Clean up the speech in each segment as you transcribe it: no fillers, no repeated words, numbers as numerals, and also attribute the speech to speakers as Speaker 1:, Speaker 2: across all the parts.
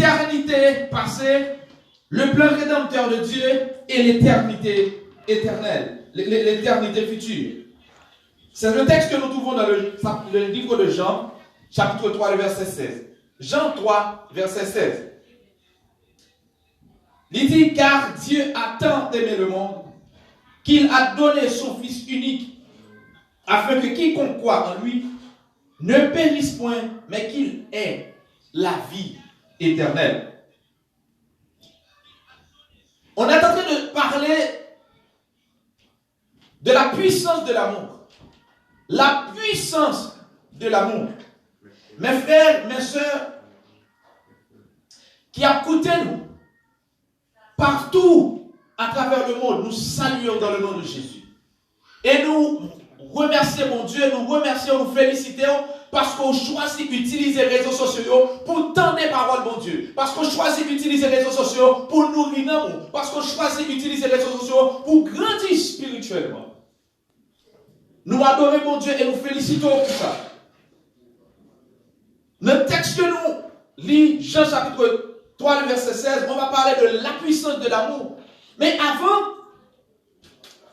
Speaker 1: l'éternité passée, le plan rédempteur de Dieu et l'éternité éternelle, l'éternité future. C'est le texte que nous trouvons dans le livre de Jean, chapitre 3, le verset 16. Jean 3, verset 16. Il dit, car Dieu a tant aimé le monde qu'il a donné son Fils unique, afin que quiconque croit en lui ne périsse point, mais qu'il ait la vie éternelle. On est en train de parler de la puissance de l'amour. La puissance de l'amour. Mes frères, mes sœurs, qui écoutez nous, partout à travers le monde, nous saluons dans le nom de Jésus. Et nous remercions mon Dieu, nous remercions, nous félicitons parce qu'on choisit d'utiliser les réseaux sociaux pour tendre les paroles, mon Dieu. Parce qu'on choisit d'utiliser les réseaux sociaux pour nourrir l'amour. Parce qu'on choisit d'utiliser les réseaux sociaux pour grandir spirituellement. Nous adorons mon Dieu et nous félicitons pour ça. Le texte que nous lisons, Jean chapitre 3, le verset 16, on va parler de la puissance de l'amour. Mais avant,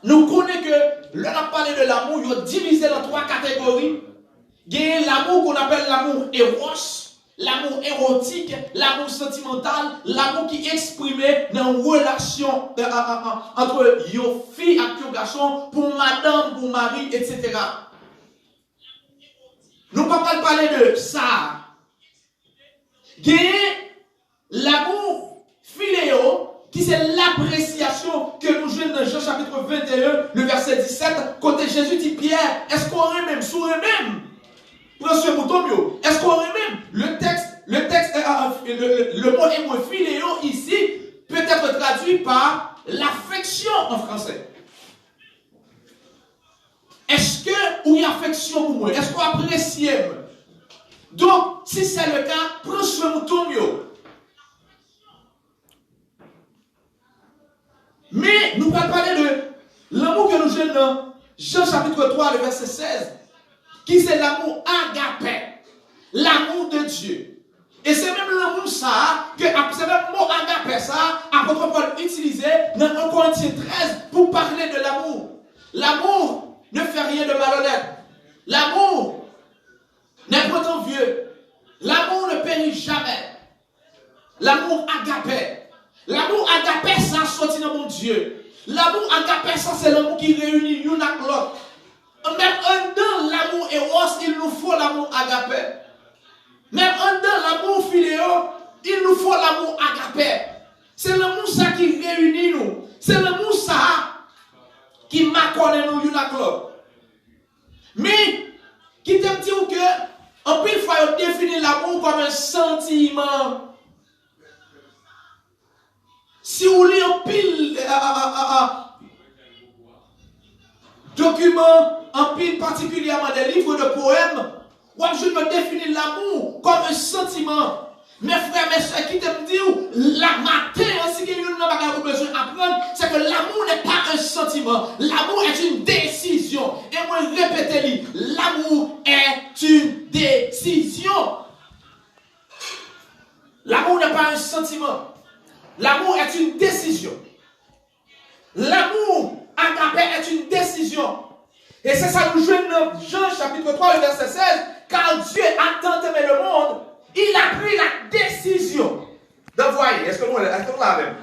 Speaker 1: nous connaissons que l'on a parlé de l'amour, il est divisé dans 3 catégories. Il y a l'amour qu'on appelle l'amour éros, l'amour érotique, l'amour sentimental, l'amour qui est exprimé dans une relation entre une fille et un garçon, pour madame, pour mari, etc. Nous ne pouvons pas parler de ça. Il y a l'amour philéo, qui c'est l'appréciation que nous jouons dans Jean chapitre 21, le verset 17, côté Jésus dit Pierre, est-ce qu'on aurait même, souris même, prends ce mouton, est-ce qu'on aurait même, le mot hébreu philéo ici peut être traduit par l'affection en français. Est-ce que vous avez affection pour moi? Est-ce qu'on apprécie? Donc, si c'est le cas, prends ce mouton. Mais nous allons parler de l'amour que nous jouons dans Jean chapitre 3, le verset 16, qui c'est l'amour agapé, l'amour de Dieu. Et c'est même l'amour ça, c'est même le mot agapé ça, apôtre Paul utilisé dans 1 Corinthiens 13 pour parler de l'amour. L'amour ne fait rien de malhonnête. L'amour n'est pas envieux. L'amour ne périt jamais. L'amour agapé. L'amour agapé, ça sorti dans mon Dieu. L'amour agapé, ça c'est l'amour qui réunit l'une avec l'autre. Même dans l'amour éros, il nous faut l'amour agapé. Même dans l'amour philéo, il nous faut l'amour agapé. C'est l'amour ça qui réunit nous. C'est l'amour ça qui m'accorde nous l'une avec l'autre. Mais, qui te dit que, en pile fois, on définit l'amour comme un sentiment. Si vous lisez en pile documents, en pile particulièrement des livres de poèmes, je me définis l'amour comme un sentiment. Mes frères, mes soeurs, qui te disent, la matin, ainsi que nous avons besoin d'apprendre, c'est que l'amour n'est pas un sentiment. L'amour est une décision. Et moi, répétez-le, l'amour est une décision. L'amour n'est pas un sentiment. L'amour est une décision. L'amour agapé est une décision. Et c'est ça que nous jouons dans Jean chapitre 3, verset 16. Car Dieu a tant aimé le monde, il a pris la décision d'envoyer. Est-ce que nous l'avons même?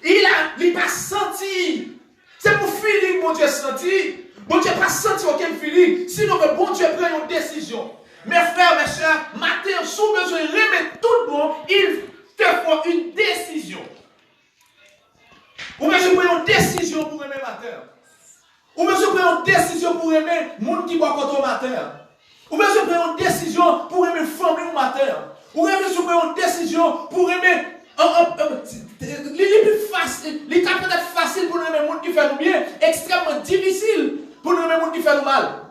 Speaker 1: Il n'a pas senti. C'est pour feeling, bon Dieu senti. Bon Dieu n'a pas senti aucun feeling. Sinon, que bon Dieu prend une décision. Mes frères, mes soeurs, matin, sous besoin de remettre tout le monde, il te faut une décision. Ou bien je prends une décision pour aimer matin. Ou bien je prends une décision pour aimer le monde qui boit au matin. Ou bien je prends une décision pour aimer famille au matin. Ou bien je prends une décision pour aimer. Les cas peut-être facile pour nous aimer le monde qui fait nous bien, extrêmement difficile pour nous aimer le monde qui fait nous mal.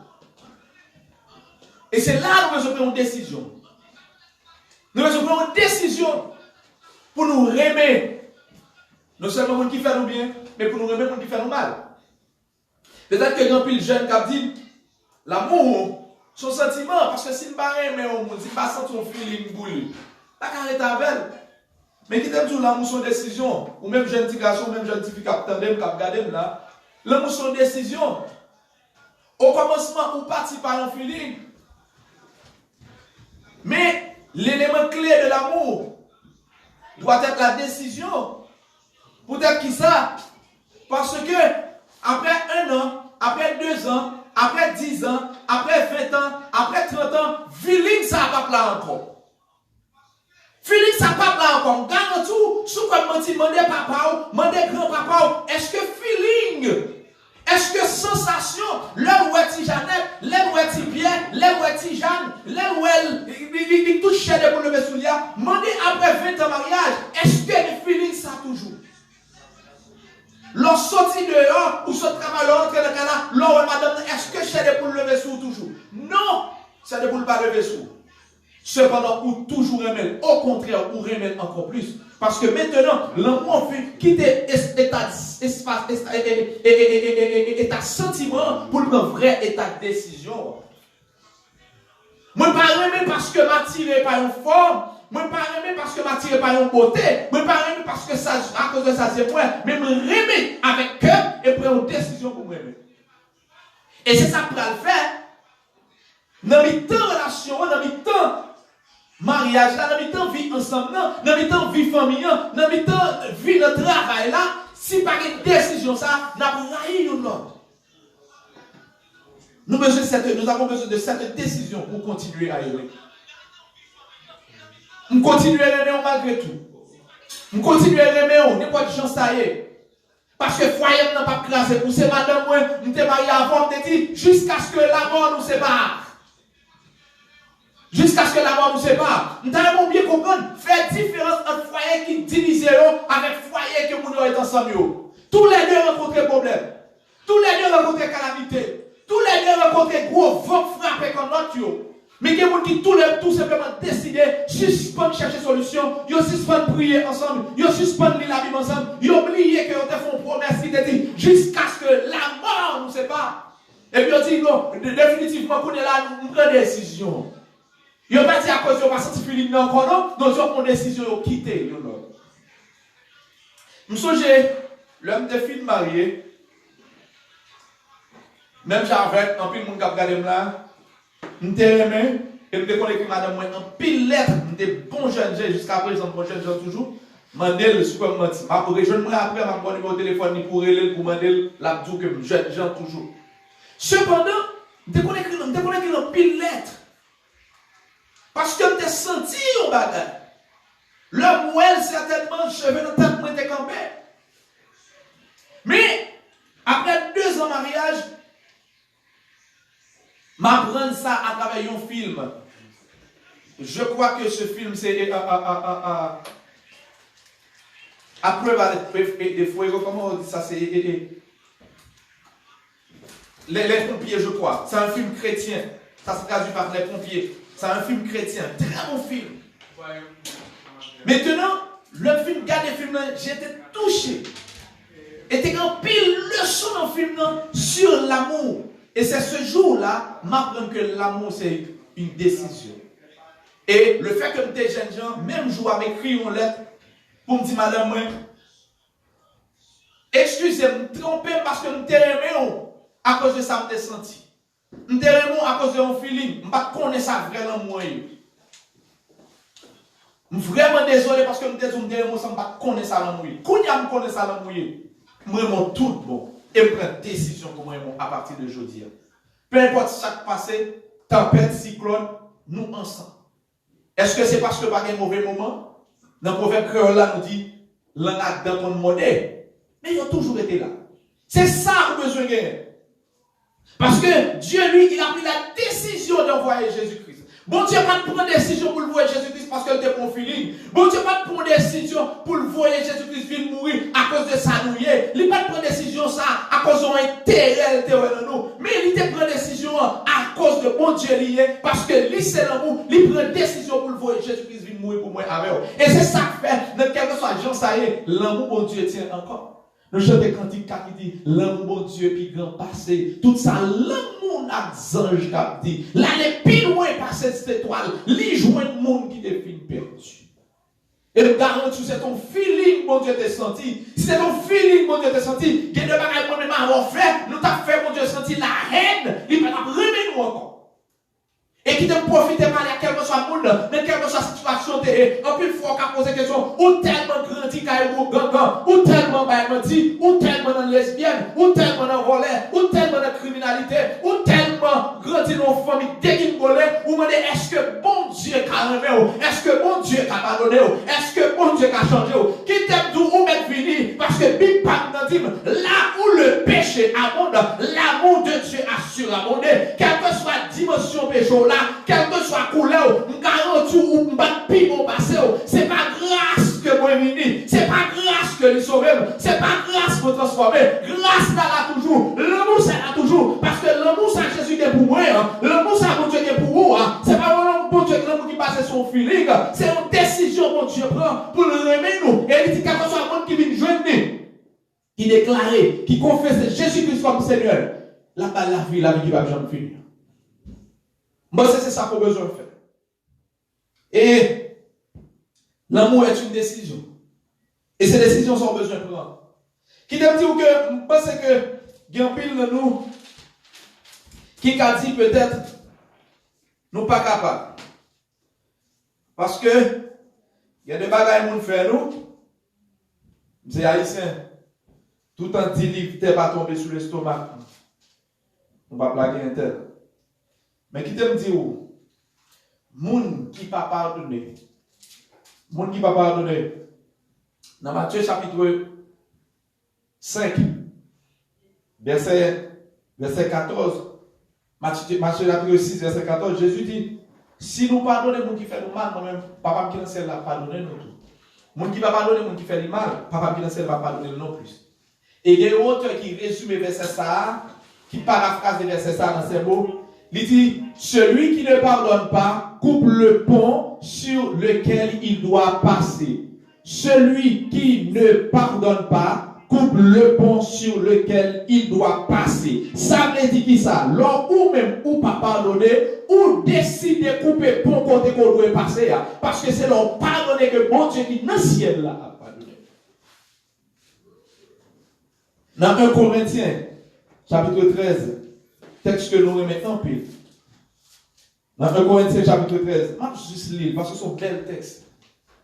Speaker 1: Et c'est là que nous prenons une décision. Nous prenons une décision pour nous aimer. Non seulement le monde qui fait nous bien, mais pour nous aimer le monde qui fait nous mal. Peut-être que grand pile jeune qui dit l'amour, son sentiment, parce que si nous ne pas aimer au monde, si nous ne pas sentir un feeling boule, pas qu'arrêter avec elle. Mais qui t'aime toujours l'amour son décision, ou même jeune petit garçon, même jeune petit fille qui attendait, qui regardait là, l'amour son décision. Au commencement, on partit par un feeling. Mais l'élément clé de l'amour doit être la décision. Peut-être qui ça? Parce que après 1 an, après 2 ans, après 10 ans, après 20 ans, après 30 ans, feeling ça va pas là encore. Feeling ça pas là encore. Garantis, sous comme dit, demandez papa ou, demandez grand-papa ou, est-ce que feeling, est-ce que sensation, là où est Jeannette, là où est Pierre, là où est Jeanne, là où il touche chez pour lever sous l'ia, demandez après 20 ans mariage, est-ce que le feeling ça toujours? L'on sortit dehors, ou ce travail, l'on entre dans le canal, l'on madame, est-ce que chez pour lever sous toujours? Non, c'est pour ne pas lever sous. Cependant, ou toujours aimer, au contraire, ou aimer encore plus. Parce que maintenant, l'amour fait quitter état sentiment pour le vrai état de décision. Moi, je ne pas aimer parce que je tiré par une forme. Moi, je ne pas aimer parce que je tiré par une beauté. Moi, je ne pas aimer parce que ça, à cause de ça, c'est moi. Mais je aimer avec cœur et prendre une décision pour m'aimer. Et c'est ça que je vais le faire. Dans mes temps relation, dans mes temps mariage, dans mes temps vie ensemble, dans mes temps vie famille, dans mes temps vie de travail là, si par une décision ça, nous avons raillé l'autre. Nous avons besoin de cette décision pour continuer à aimer. Nous continuons à aimer malgré tout. Nous continuons à aimer, n'importe quelle chance ça y est. Parce que le foyer n'a pas classé. Pour ces madame, nous sommes mariés avant, nous dit jusqu'à ce que la mort nous sépare. Jusqu'à ce que la mort nous sépare. Nous devons bien comprendre, faire différence entre foyer qui divisent avec foyer que nous sommes ensemble. Tous les deux rencontrent des problèmes. Tous les deux rencontrent des calamités. Tous les deux rencontrent des gros vents frappés comme notre. Mais il y a des gens qui tout simplement décidé, suspendre chercher solution, ils suspendent prier ensemble, ils suspendent lire la Bible ensemble, ils oublient qu'ils ont fait une promesse qui te dit jusqu'à ce que la mort nous sépare. Et puis ils disent non, définitivement, qu'on est là, nous prenons des décisions. Ils n'ont pas dit à cause de pas senti Philippe encore, non, ils ont pris une décision, ils ont quitté. Je me souviens, l'homme de fille marié, même j'avais un peu de monde qui a regardé là. Je me aimé, et je me connecté madame moi en pile lettre, je suis bon jeune jusqu'à présent, bon jeune toujours. Mandel le super menti. Ma pour rejoindre moi après, ma bonne numéro de téléphone ni pour relais pour Mandel la tout que jeune gens toujours. Cependant, je me connecté en pile lettre. Parce que je me senti au bagage. Le moelle certainement cheveux dans tête moi était campé. Mais après 2 ans de mariage, m'apprendre ça à travers un film. Je crois que ce film, c'est après des fois, comment on dit ça, c'est les pompiers, je crois. C'est un film chrétien. Ça se traduit par les pompiers. C'est un film chrétien. Très bon film. Maintenant, le film, regardez le film, j'étais touché. Et t'es en pile leçon dans le film sur l'amour. Et c'est ce jour-là, m'apprendre que l'amour, c'est une décision. Et le fait que des jeunes gens, même jour, m'écrit une lettre pour me dire, madame, moi, excusez-moi, me tromper parce que nous t'aimons à cause de ça, je senti. Nous t'aimons à cause de mon feeling. Je ne connais ça vraiment moi. Je suis vraiment désolé parce que nous t'aimons ça, je ne connais ça dans moi. Quand je connais ça dans moi, vraiment tout bon. Et je prends une décision pour moi à partir de aujourd'hui. Peu importe chaque passé, tempête, cyclone, nous ensemble. Est-ce que c'est parce que pas un mauvais moment? Dans le proverbe créole là nous dit, l'un a dans ton modèle. Mais ils ont toujours été là. C'est ça qu'on a besoin de gagner. Parce que Dieu, lui, il a pris la décision d'envoyer Jésus-Christ. Bon Dieu pas prendre décision pour le voir Jésus-Christ parce qu'il était bon feeling. Bon Dieu pas prendre décision pour le voir Jésus-Christ venir mourir à cause de sa nouille. Il pas prendre décision ça à cause d'un intérêt dans nous. Mais il te prend décision à cause de bon Dieu lié parce que lui c'est l'amour. Il prend décision pour le voir Jésus-Christ venir mourir pour moi avec. Et c'est ça que fait dans quel que soit Jean ça y est, l'amour bon Dieu tient encore. Le chant des cantiques qui dit l'amour bon Dieu puis grand passé. Tout ça l'amour n'a ange qui dit. Là les plus loin passer cette étoile, les joints de monde qui définit perdu. Et le garantis, c'est ton feeling, mon Dieu, t'es senti. Si c'est ton feeling, mon Dieu, t'es senti, il y a des bagages qu'on même avoir fait, nous t'as fait, mon Dieu, senti la haine, il peut pas remettre nous encore. Et qui te profite mal à quel que soit le monde, dans quelle que soit la situation, en plus, il faut qu'on pose la question, ou tellement grandi ou gangan, ou tellement menti, ou tellement dans lesbienne, ou tellement dans volet, ou tellement dans criminalité, ou tellement grandi dans une famille déguibolée, ou me dit, est-ce que bon Dieu a remis, est-ce que bon Dieu a pardonné, est-ce que bon Dieu a changé, qui t'aime d'où ou mettre fini, parce que Big Bang dit, là où le péché abonde, l'amour de Dieu a surabondé, quelle que soit la dimension péché là, quelle que soit la couleur, je garantis ou je bats mon passé, c'est pas grâce que moi venu, c'est pas grâce que les sauver, c'est pas grâce pour transformer, grâce là toujours, l'amour ça là toujours, parce que l'amour ça Jésus est pour moi, l'amour ça mon Dieu est pour vous, c'est pas vraiment bon Dieu qui passe son feeling, c'est une décision mon Dieu prend pour le remettre nous, et il dit quel que soit le monde qui vient joindre, qui déclare, qui confesse Jésus-Christ comme Seigneur, là-bas la vie qui va jamais finir. Moi, c'est ça qu'on a besoin de faire. Et l'amour est une décision. Et ces décisions sont besoin de prendre. Qui te dit que, je pense que, il y a un pile de nous qui a dit peut-être, nous pas capables. Parce que, il y a des bagages que nous faisons, c'est haïtien. Tout en 10 livres, tu pas tombé sur l'estomac. On va plaquer un tel. Mais qui te me dit où? Moun qui pas pardonné. Moun qui pas pardonné. Dans Matthieu chapitre 5, verset 14. Matthieu chapitre 6, verset 14, Jésus dit, si nous pardonnons moun qui fait nous mal, moi-même, papa qui dans le ciel va pardonner nous tout. Moun qui va pardonner moun qui fait le mal, papa qui dans le ciel va pardonner non plus. Et il y a un auteur qui résume verset ça, qui paraphrase le verset ça dans ces mots. Il dit, celui qui ne pardonne pas coupe le pont sur lequel il doit passer. Celui qui ne pardonne pas coupe le pont sur lequel il doit passer. Ça veut dire qui ça? L'homme ou même ou pas pardonner, ou décide de couper le pont côté qu'on doit passer. Parce que c'est l'homme pardonner que bon Dieu qui dans le ciel là a pardonné. Dans 1 Corinthiens, chapitre 13, texte que nous remettons en pile. Dans 1 Corinthiens chapitre 13, je juste lire parce que c'est un bel texte.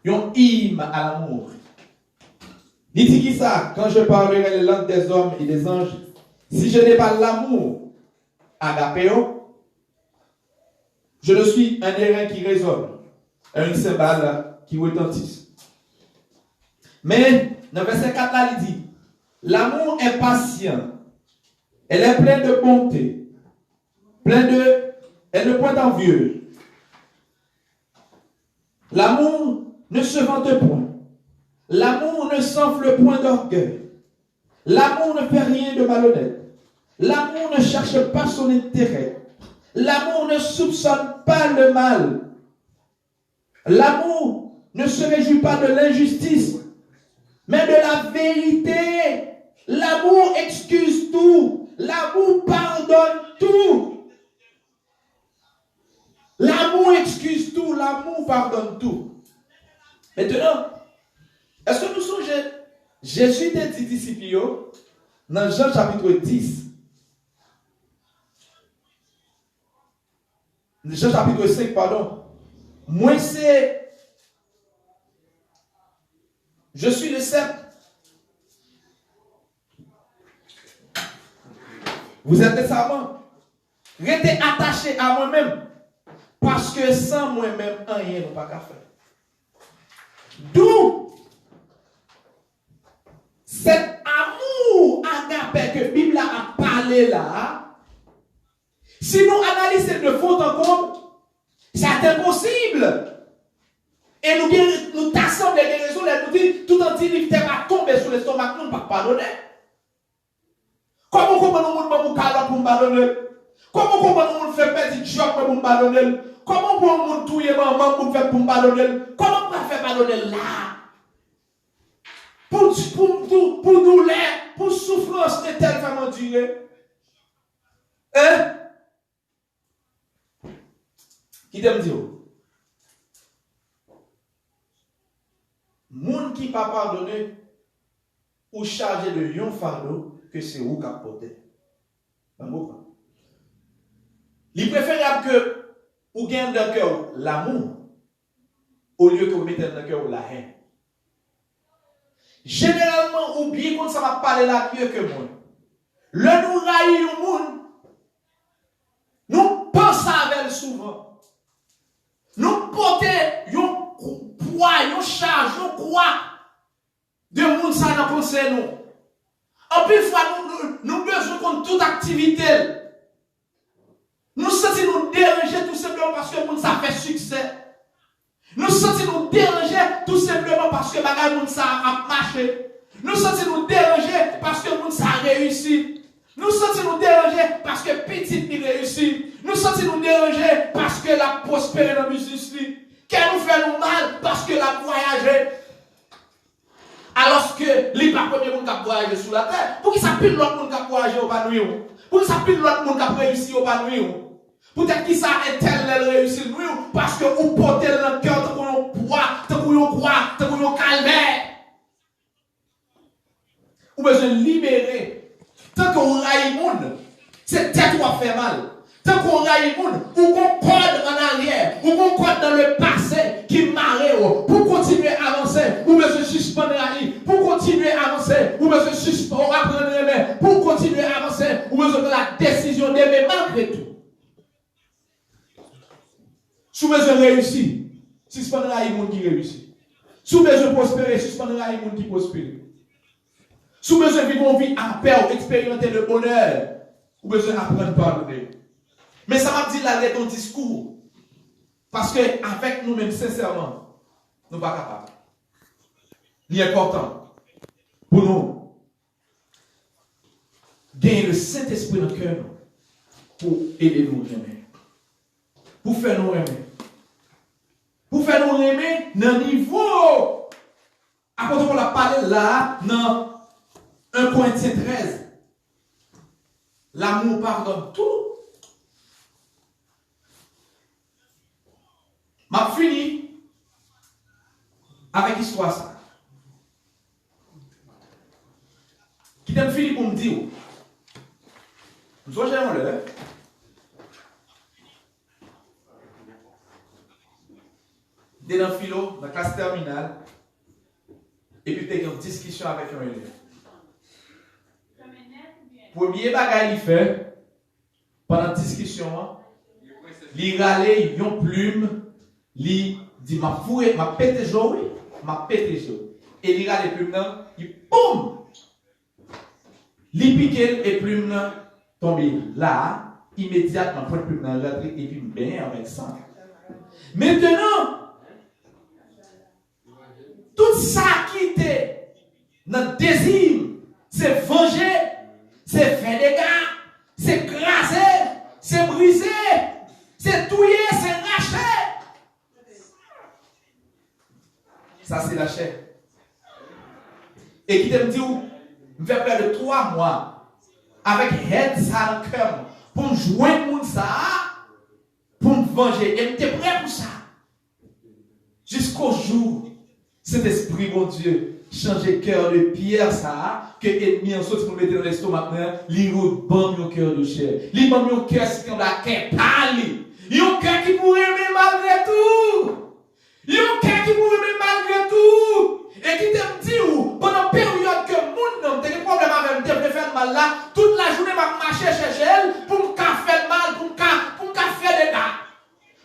Speaker 1: Il y a un hymne à l'amour. Il dit qui ça? Quand je parlerai les langues des hommes et des anges, si je n'ai pas l'amour, agapéo, je ne suis un airain qui résonne, un cymbale qui retentit. Mais dans verset 4 là, il dit, l'amour est patient. Elle est pleine de bonté, elle ne point envieuse. L'amour ne se vante point. L'amour ne s'enfle point d'orgueil. L'amour ne fait rien de malhonnête. L'amour ne cherche pas son intérêt. L'amour ne soupçonne pas le mal. L'amour ne se réjouit pas de l'injustice, mais de la vérité. L'amour excuse tout. L'amour pardonne tout. L'amour excuse tout. L'amour pardonne tout. Maintenant, est-ce que nous songez, Jésus t'a dit disciples dans Jean chapitre 10. Jean chapitre 5, pardon. Moi c'est, je suis le serpent. Vous êtes des servants. Restez attachés à moi-même. Parce que sans moi-même, rien n'est pas qu'à faire. D'où cet amour agapé que la Bible a parlé là. Si nous analysons de fond en compte, c'est impossible. Et nous tassons les raisons, nous disons, tout en disant qu'il va tomber sur l'estomac, nous ne pouvons pas pardonner. Comment nous pour nous pardonner? Comment nous faire petit job pour nous pardonner? Comment nous touiller maman pour faire pour nous pardonner? Comment nous faire pardonner là? Pour douleur, pour souffrance de telle femme endurée. Hein? Qui t'aime dire? Moun qui pas pardonné ou chargé de un fardeau que c'est vous qui porté. Il est préférable que vous gagnez dans le cœur l'amour au lieu que vous mettez dans le cœur la haine. Généralement, oubliez quand ça va parler là mieux que moi. Le nous railler au monde, nous pensons avec elle souvent. Nous portons un poids, une charge, une croix de monde ça dans pensée nous. En plus, nous besoin contre toute activité. Nous sentons nous déranger tout simplement parce que monde ça fait succès. Nous sentons nous déranger tout simplement parce que bagage monde ça a marché. Nous sentons nous déranger parce que monde ça a réussi. Nous sentons nous déranger parce que petit nous réussit. Nous sentons nous déranger parce que la prospère dans le business. Qu'elle nous fait nous mal parce que la voyager. Alors que les pas premier monde qui a voyagé sur la terre, pour qui ça pile l'autre monde qui a voyagé au panouille, pour qui ça pile l'autre monde qui a réussi au panouille. Peut-être qui ça est tel réussi nous parce que vous portez dans le cœur tant qu'on poids, tant qu'on croit, tant qu'on calvaire. Ou besoin de libérer. Tant qu'on raille monde, c'est tête qui fait mal. Tant qu'on raille monde, ou qu'on code en arrière, ou qu'on code dans le passé qui marre pour continuer à avancer, ou besoin de suspendre la vie, pour continuer à avancer, ou besoin de suspendre, pour continuer à avancer, ou besoin de la décision d'aimer malgré tout. Si vous besoin de réussir, suspendre la vie, monde qui réussit. Si vous besoin de prospérer, suspendre la vie, monde qui prospère. Si vous besoin de vivre une vie en paix, ou expérimenter le bonheur, vous besoin d'apprendre à pardonner. Mais ça m'a dit là, ton discours. Parce qu'avec nous-mêmes, sincèrement, nous ne sommes pas capables. Il est important pour nous gagner le Saint-Esprit dans le cœur pour aider nous aimer. Pour faire nous aimer. Pour faire nous aimer dans le niveau. Après, on l'a parlé là, dans 1 Corinthiens 13. L'amour pardonne tout. M'a fini avec l'histoire ça. Qui t'a fini pour me dire. Nous sommes jamais là. Dès dans philo, dans la classe terminale, et puis tu as une discussion avec un élève. Premier bagage il fait, pendant la discussion, il râle une plume. Il dit, ma fouille, ma pété joué, ma pété joué. Et il regarde les plumes, il boum! Il pique et plumes tombe là, immédiatement, pour le plume rentre et puis bien avec ça. Maintenant, tout ça qui était notre désir, c'est venger, c'est faire des gars, c'est craser, c'est briser, c'est touiller, c'est racher. Ça, c'est la chair. Et qui te me dit, je fais près de 3 mois avec head ça dans le cœur pour me jouer monde ça, pour me venger. Et j'étais prêt pour ça. Jusqu'au jour, cet esprit, mon Dieu, changer cœur de pierre ça, que l'ennemi en sorte pour mettre dans l'estomac, il rebond mon cœur de chair. Il rebond mon cœur si on a qu'un parle. Il y a un cœur qui pourrait aimer malgré tout. Il y a un cœur qui pourrait aimer malgré tout. Et qui te dit, pendant la période que mon homme, tu as des problèmes avec moi, tu faire mal là, toute la journée, je marcher chez elle pour me faire mal, pour me faire des gars,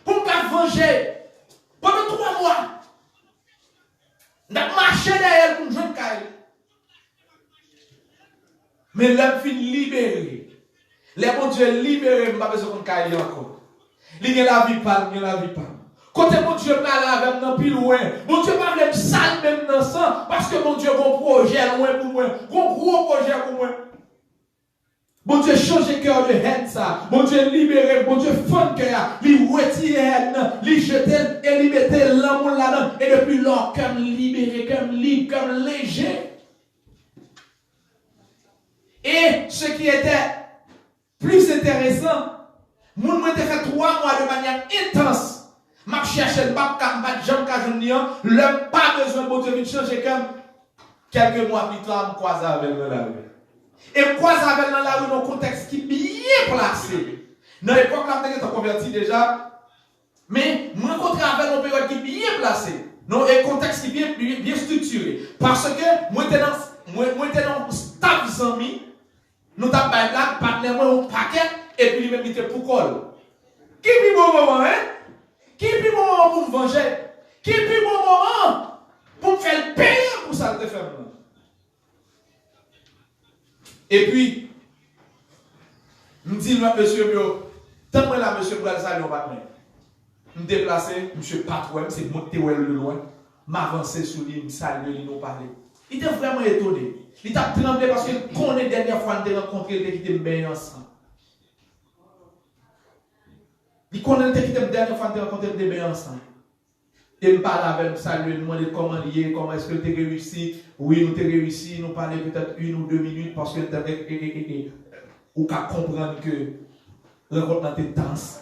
Speaker 1: pour me venger. Pendant 3 mois, je marché derrière elle pour me jouer une caille. Mais l'homme finit libéré. Les bon Dieu libéré, je n'ai pas besoin de caille encore. Il y a la vie pas, il y a la vie pas. Quand mon Dieu parle avec nous plus loin, mon Dieu parle même sale même dans ça, parce que mon Dieu a un projet loin pour moi, un gros projet pour moi. Mon Dieu change le cœur de haine ça, mon Dieu libéré, mon Dieu fond cœur, il retire haine, il jette et il mettait l'amour là-dedans, et depuis lors, comme libéré, comme libre, comme léger. Et ce qui était plus intéressant, mon Dieu était fait 3 mois de manière intense. m'a cherché le bac, m'a jamais qu'à l'homme pas besoin de Dieu de changer comme quelques mois plus tard, me croise avec dans la rue. Et me croise avec dans la rue dans un contexte qui est bien placé. Dans l'époque là, je suis converti déjà, mais je rencontre avec une période qui est bien placée, dans un contexte qui est bien structuré. Parce que moi, j'étais dans un stade d'amis, nous avons fait là, partenaire, un paquet, et puis il m'a mis pour colle. Qui est le bon moment, hein? Qui est le bon moment pour me venger? Qui est le bon moment pour me faire payer pour ça que je fais? Et puis, je me dis, monsieur, tant que là, monsieur, pour aller saluer, on va me déplacer, monsieur Patrouille, c'est monter le loin, m'avancer sur lui, me saluer, il nous parler. Il était vraiment étonné. Il t'a tremblé parce qu'il connaît la dernière fois qu'il a rencontré, il était bien ensemble. Il connaît la dernière fois qu'il a rencontré, il était bien ensemble. Il me parle avec, me saluer, me demander comment il est, comment est-ce que tu as réussi. Oui, nous avons réussi, nous parler peut-être 1 ou 2 minutes parce que ou qu'à comprendre que la rencontre est tense.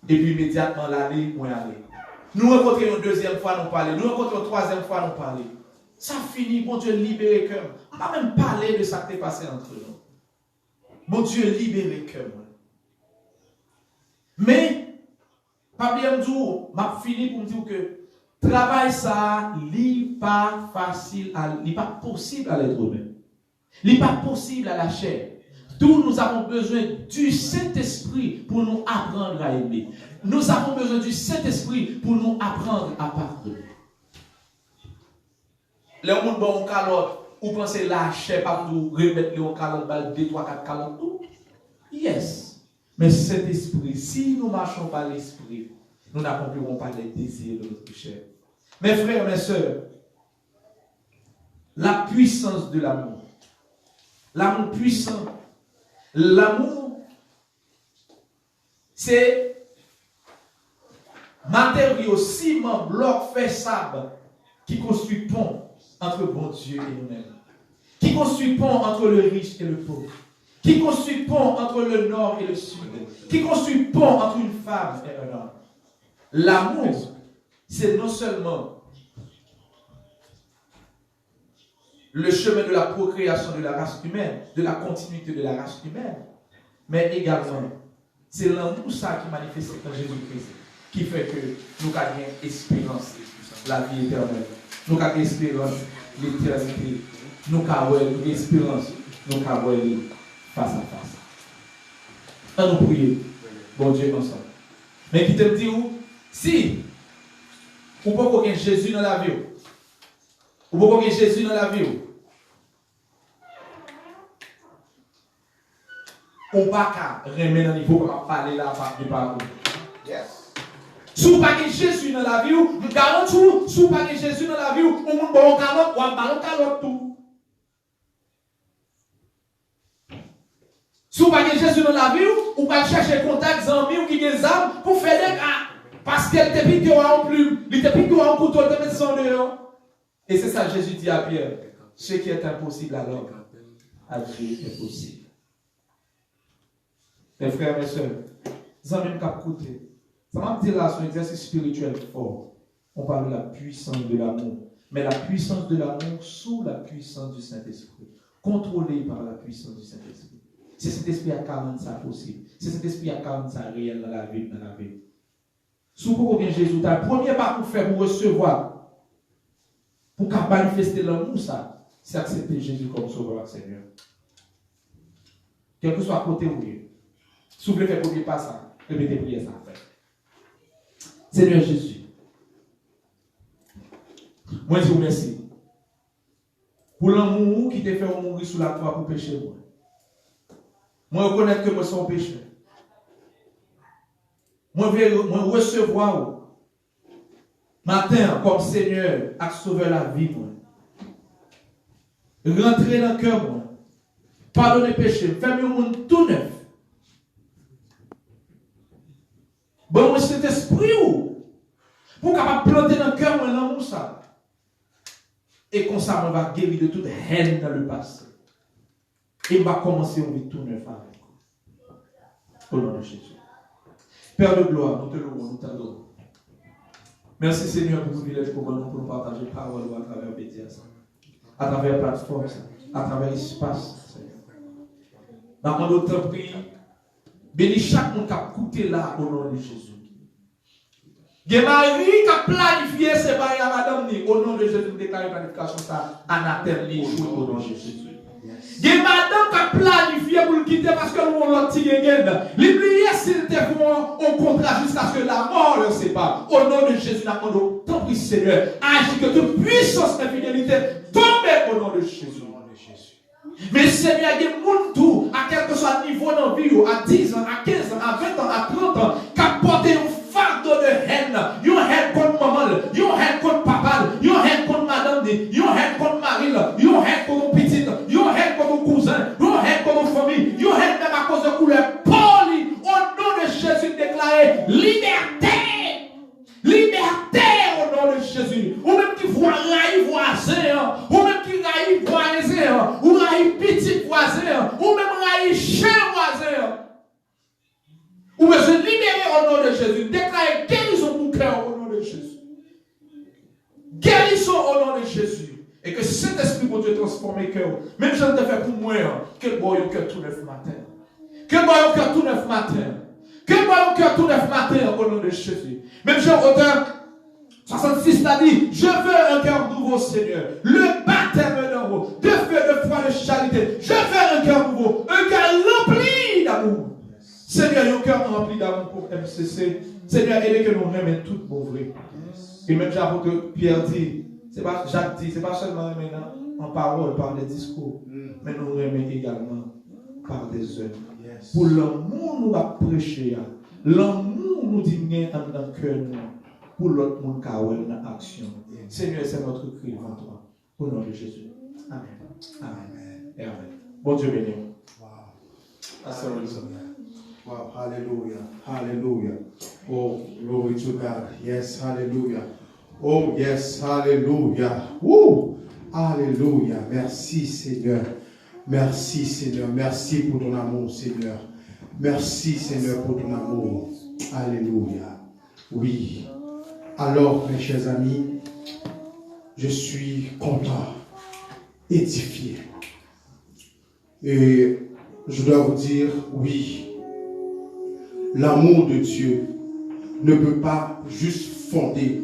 Speaker 1: Et puis immédiatement l'année, on est allé. Nous rencontrons une deuxième fois, nous parler. Nous rencontrons une troisième fois, nous parler. Ça finit, bon Dieu, libérer le cœur. On va même parler de ça qui est passé entre nous. Bon Dieu, libérer le cœur. Mais, pas bien dire, m'a fini pour me dire que travail ça, n'est pas facile, n'est pas possible à l'être humain. N'est pas possible à la chair. D'où nous avons besoin du Saint-Esprit pour nous apprendre à aimer. Nous avons besoin du Saint-Esprit pour nous apprendre à pardonner. Les gens qui ont calotte, ou pensez la chair pas pour remettre les calottes, 2, 3, 4 calottes, tout. Yes. Mais cet esprit, si nous marchons par l'esprit, nous n'accomplirons pas les désirs de notre chair. Mes frères, mes sœurs, la puissance de l'amour. L'amour puissant. L'amour, c'est matériau, ciment, bloc, fer, sable qui construit pont entre bon Dieu et nous-mêmes. Qui construit pont entre le riche et le pauvre. Qui construit pont entre le nord et le sud. Qui construit pont entre une femme et un homme. L'amour, c'est non seulement le chemin de la procréation de la race humaine, de la continuité de la race humaine, mais également, c'est l'amour ça qui manifeste en Jésus-Christ, qui fait que nous avons espérance, la vie éternelle. Nous avons espérance, l'éternité. Nous avons espérance, nous avons face à face. On nous prier, bon Dieu, ensemble. Mais qui te dit où? Si, ou pas qu'on ait Jésus dans la vie, ou pas qu'on ait Jésus dans la vie, ou pas qu'à remettre dans le niveau pour parler là, du parcours. Yes. Si vous n'avez pas Jésus dans la vie, vous garantis, si vous n'avez pas Jésus dans la vie, vous avez un bon calotte, ou un ballon calotte tout. Si vous n'avez pas Jésus dans la vie, vous pouvez chercher contact, amis ou qui ont des armes pour faire des cas. Parce qu'elle te pique en plume, il te pique en couteau, il te met son dehors. Et c'est ça que Jésus dit à Pierre. Ce qui est impossible à l'homme, à Dieu est possible. Mes frères, mes soeurs, ça même qu'à côté. Ça m'a dit là, c'est un exercice spirituel fort. On parle de la puissance de l'amour. Mais la puissance de l'amour sous la puissance du Saint-Esprit. Contrôlée par la puissance du Saint-Esprit. C'est cet esprit à 40 ça possible. C'est cet esprit à 40 ça réel dans la vie. Si vous bien Jésus, tu as le premier pas pour faire, pour recevoir, pour manifester l'amour, ça, c'est accepter Jésus comme sauveur et Seigneur. Quel que soit côté où il est. Si vous voulez faire premier pas, ça, répétez prière ça. Seigneur Jésus, moi je vous remercie pour l'amour qui t'a fait mourir sous la croix pour pécher moi. Moi reconnaître que moi suis un pécheur. Moi recevoir matin comme Seigneur à sauver la vie moi. Rentrer dans le cœur moi. Pardonner péché, faire un monde tout neuf. Bon, moi cet esprit pour capable planter dans le cœur moi l'amour ça. Et comme ça on va guérir de toute haine dans le passé. Et on va commencer une vie tout neuf avec vous. Au nom de Jésus. Père de gloire, nous te louons, nous t'adorons. Merci Seigneur pour le privilège pour nous partager la parole à travers BTS, à travers la plateforme, à travers l'espace. Dans notre prix, bénis chaque monde qui a écouté là au nom de Jésus. Il y a Marie qui a planifié ses bails à madame ni au nom de Jésus, nous déclarons planification ça anathème ni au nom de Jésus. Il y a madame qui a planifié pour le quitter parce que nous on l'a tiré gain. L'oublier s'il te font au contrat jusqu'à ce que la mort le sépare. Au nom de Jésus, nous demandons tant pis Seigneur, agis que toute puissance et fidélité tombe au nom de Jésus. Mais Seigneur, il y a des gens à quel que soit le niveau dans la vie, à 10 ans, à 15 ans, à 20 ans, à 30 ans, qui a porté un fardeau de haine. Ils ont haine contre maman, ils ont haine contre papa, ils ont haine contre madame, ils ont haine contre mari, ils ont haine contre petite, ils ont haine contre cousin, ils ont haine contre famille, ils ont haine même à cause de couleur. Poli, au nom de Jésus, déclaré liberté. Liberté au nom de Jésus. Ou même qui voit raï voisin, ou même qui raï voisin, ou raï petit voisin, ou même raï chien voisin. Ou même se libérer au nom de Jésus. Déclarer guérison pour cœur au nom de Jésus. Guérison au nom de Jésus. Et que cet esprit pour Dieu transforme le cœur. Même si je te fais pour moi, que le boy au cœur tout neuf matin. Que le boy au cœur tout neuf matin. Que le boy au cœur tout neuf matin au nom de Jésus. Même Jean auteur 66 l'a dit, je veux un cœur nouveau, Seigneur. Le baptême d'en haut, de feu, de foi, de charité. Je veux un cœur nouveau, un cœur rempli d'amour. Seigneur, un cœur rempli d'amour pour MCC. Seigneur, aidez que nous remettons tout pour vrai. Et même que Pierre dit, c'est pas Jacques dit, c'est pas seulement maintenant en parole, par des discours, mais nous remettons également par des œuvres. Pour l'amour nous a prêché. L'amour nous dit dans le cœur pour l'autre monde qui a une action. Seigneur, c'est notre cri devant toi. Au nom de Jésus. Amen. Amen. Et amen. Bon Dieu béni.
Speaker 2: Wow. Wow. Hallelujah. Hallelujah. Oh, glory to God. Yes, hallelujah. Oh, yes, hallelujah. Woo. Hallelujah. Merci, Seigneur. Merci, Seigneur. Merci pour ton amour, Seigneur. Merci, Seigneur, pour ton amour. Alléluia. Oui. Alors, mes chers amis, je suis content, édifié. Et je dois vous dire, oui, l'amour de Dieu ne peut pas juste fonder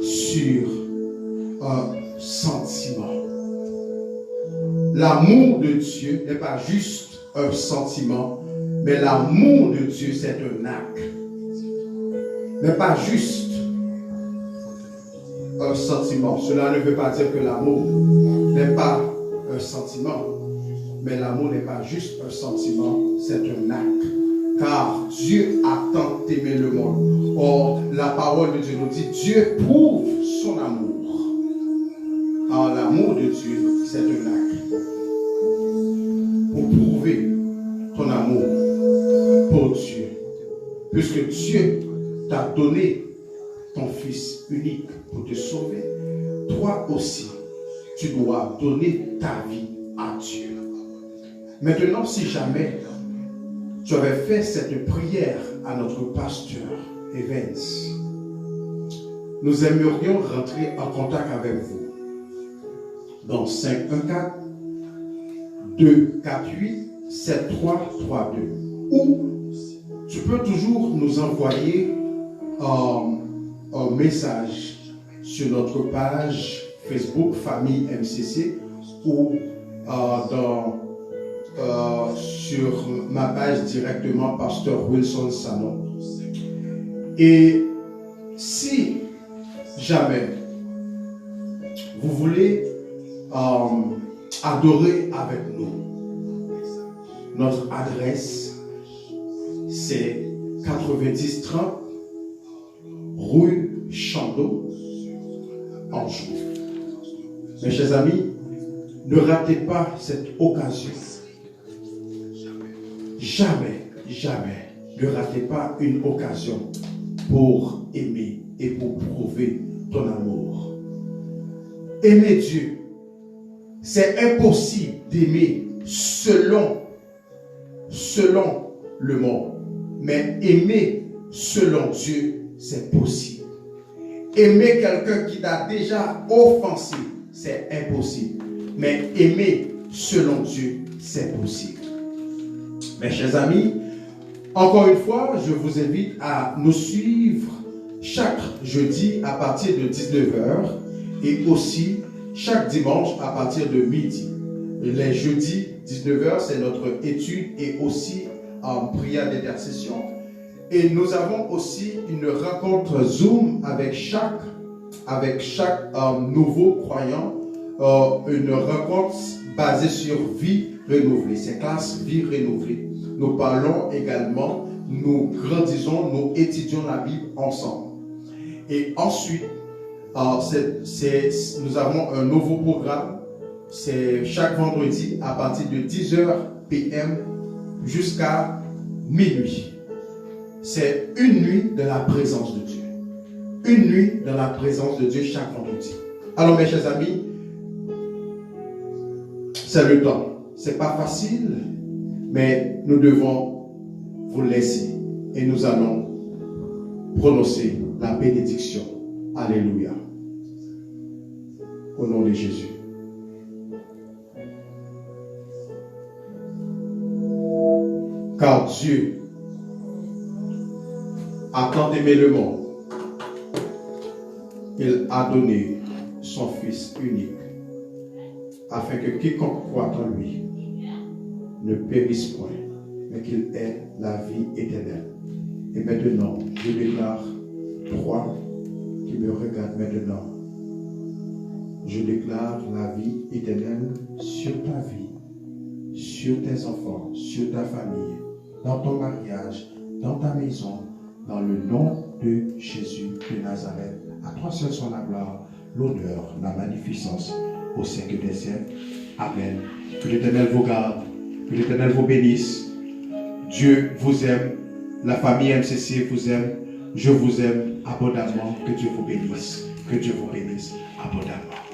Speaker 2: sur un sentiment. L'amour de Dieu n'est pas juste un sentiment, mais l'amour de Dieu, c'est un acte. Mais pas juste un sentiment. Cela ne veut pas dire que l'amour n'est pas un sentiment. Mais l'amour n'est pas juste un sentiment, c'est un acte. Car Dieu a tant aimé le monde. Or, la parole de Dieu nous dit, Dieu prouve son amour. Alors, l'amour de Dieu, c'est un acte. Pour prouver ton amour pour Dieu. Puisque Dieu t'a donné ton Fils unique pour te sauver, toi aussi, tu dois donner ta vie à Dieu. Maintenant, si jamais tu avais fait cette prière à notre pasteur Evans, nous aimerions rentrer en contact avec vous dans 514 248 7332, ou tu peux toujours nous envoyer un message sur notre page Facebook Famille MCC ou sur ma page directement Pasteur Wilson Sanon. Et si jamais vous voulez adorer avec nous, notre adresse c'est 9030 rue Chandeau, Anjou. Mes chers amis, ne ratez pas cette occasion. Jamais, jamais, ne ratez pas une occasion pour aimer et pour prouver ton amour. Aimer Dieu, c'est impossible d'aimer selon le monde. Mais aimer selon Dieu, c'est possible. aimer quelqu'un qui t'a déjà offensé, c'est impossible. Mais aimer selon Dieu, c'est possible. Mes chers amis, encore une fois, je vous invite à nous suivre chaque jeudi à partir de 19h et aussi chaque dimanche à partir de midi. Les jeudis, 19h, c'est notre étude et aussi prière d'intercession. Et nous avons aussi une rencontre Zoom avec chaque nouveau croyant, une rencontre basée sur vie renouvelée. C'est classe vie renouvelée. Nous parlons également, nous grandissons, nous étudions la Bible ensemble. Et ensuite, nous avons un nouveau programme. C'est chaque vendredi à partir de 10h PM jusqu'à minuit. C'est une nuit de la présence de Dieu. Une nuit dans la présence de Dieu chaque vendredi. Alors mes chers amis, c'est le temps. C'est pas facile, mais nous devons vous laisser et nous allons prononcer la bénédiction. Alléluia. Au nom de Jésus. Car Dieu a tant aimé le monde, il a donné son Fils unique, afin que quiconque croit en lui ne périsse point, mais qu'il ait la vie éternelle. Et maintenant, je déclare, toi qui me regardes maintenant, je déclare la vie éternelle sur ta vie, sur tes enfants, sur ta famille, dans ton mariage, dans ta maison, dans le nom de Jésus de Nazareth. À toi seul soit la gloire, l'honneur, la magnificence au siècle des siècles. Amen. Que l'Éternel vous garde, que l'Éternel vous bénisse. Dieu vous aime, la famille MCC vous aime, je vous aime abondamment. Que Dieu vous bénisse abondamment.